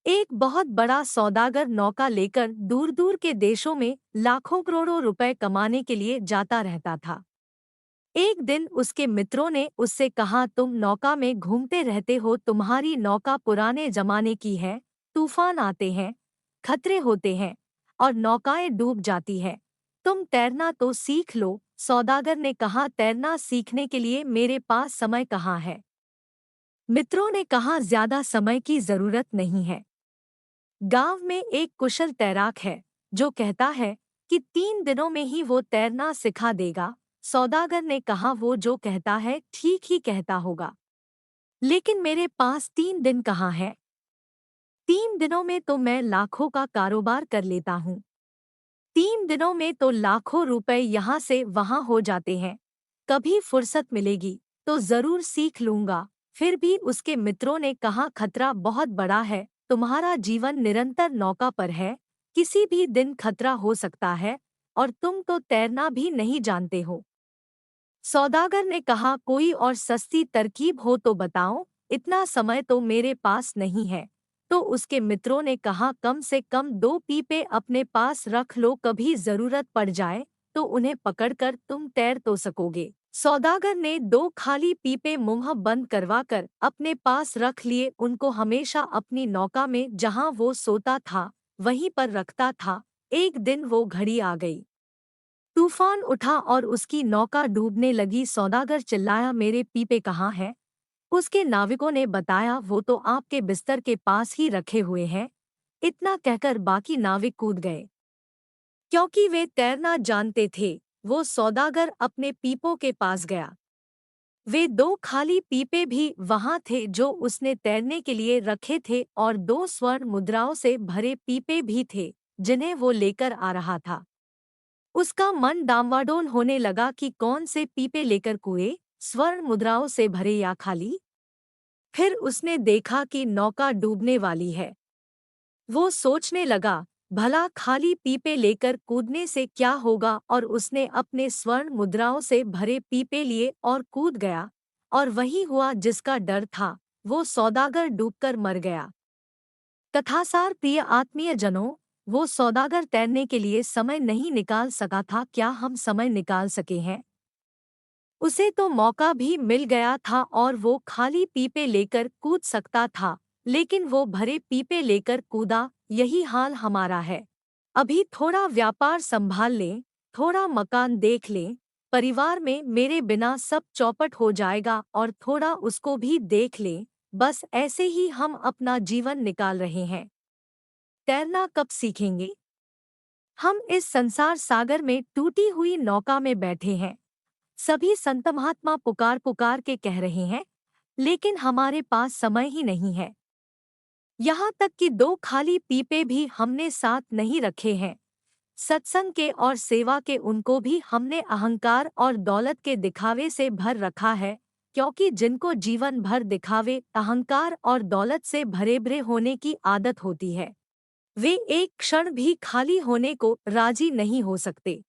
एक बहुत बड़ा सौदागर नौका लेकर दूर दूर के देशों में लाखों करोड़ों रुपए कमाने के लिए जाता रहता था। एक दिन उसके मित्रों ने उससे कहा, तुम नौका में घूमते रहते हो, तुम्हारी नौका पुराने जमाने की है, तूफान आते हैं, खतरे होते हैं और नौकाएं डूब जाती है। तुम तैरना तो सीख लो। सौदागर ने कहा, तैरना सीखने के लिए मेरे पास समय कहाँ है। मित्रों ने कहा, ज्यादा समय की जरूरत नहीं है। गांव में एक कुशल तैराक है जो कहता है कि 3 दिनों में ही वो तैरना सिखा देगा। सौदागर ने कहा, वो जो कहता है ठीक ही कहता होगा, लेकिन मेरे पास 3 दिन कहाँ है। 3 दिनों में तो मैं लाखों का कारोबार कर लेता हूँ। 3 दिनों में तो लाखों रुपए यहाँ से वहाँ हो जाते हैं। कभी फुर्सत मिलेगी तो जरूर सीख लूंगा। फिर भी उसके मित्रों ने कहा, खतरा बहुत बड़ा है, तुम्हारा जीवन निरंतर नौका पर है, किसी भी दिन खतरा हो सकता है और तुम तो तैरना भी नहीं जानते हो। सौदागर ने कहा, कोई और सस्ती तरकीब हो तो बताओ, इतना समय तो मेरे पास नहीं है। तो उसके मित्रों ने कहा, कम से कम 2 पीपे अपने पास रख लो, कभी जरूरत पड़ जाए तो उन्हें पकड़कर तुम तैर तो सकोगे। सौदागर ने 2 खाली पीपे मुंह बंद करवाकर अपने पास रख लिए। उनको हमेशा अपनी नौका में जहां वो सोता था वहीं पर रखता था। एक दिन वो घड़ी आ गई, तूफान उठा और उसकी नौका डूबने लगी। सौदागर चिल्लाया, मेरे पीपे कहाँ हैं? उसके नाविकों ने बताया, वो तो आपके बिस्तर के पास ही रखे हुए हैं। इतना कहकर बाकी नाविक कूद गए, क्योंकि वे तैरना जानते थे। वो सौदागर अपने पीपों के पास गया। वे 2 खाली पीपे भी वहां थे जो उसने तैरने के लिए रखे थे, और 2 स्वर्ण मुद्राओं से भरे पीपे भी थे जिन्हें वो लेकर आ रहा था। उसका मन डामाडोल होने लगा कि कौन से पीपे लेकर कुएं, स्वर्ण मुद्राओं से भरे या खाली। फिर उसने देखा कि नौका डूबने वाली है। वो सोचने लगा, भला खाली पीपे लेकर कूदने से क्या होगा, और उसने अपने स्वर्ण मुद्राओं से भरे पीपे लिए और कूद गया। और वही हुआ जिसका डर था, वो सौदागर डूबकर मर गया। कथासार, प्रिय आत्मीय जनों, वो सौदागर तैरने के लिए समय नहीं निकाल सका था। क्या हम समय निकाल सके हैं? उसे तो मौका भी मिल गया था और वो खाली पीपे लेकर कूद सकता था, लेकिन वो भरे पीपे लेकर कूदा। यही हाल हमारा है। अभी थोड़ा व्यापार संभाल लें, थोड़ा मकान देख लें, परिवार में मेरे बिना सब चौपट हो जाएगा, और थोड़ा उसको भी देख लें। बस ऐसे ही हम अपना जीवन निकाल रहे हैं। तैरना कब सीखेंगे? हम इस संसार सागर में टूटी हुई नौका में बैठे हैं। सभी संत महात्मा पुकार पुकार के कह रहे हैं, लेकिन हमारे पास समय ही नहीं है। यहाँ तक कि 2 खाली पीपे भी हमने साथ नहीं रखे हैं। सत्संग के और सेवा के उनको भी हमने अहंकार और दौलत के दिखावे से भर रखा है, क्योंकि जिनको जीवन भर दिखावे, अहंकार और दौलत से भरे भरे होने की आदत होती है, वे एक क्षण भी खाली होने को राजी नहीं हो सकते।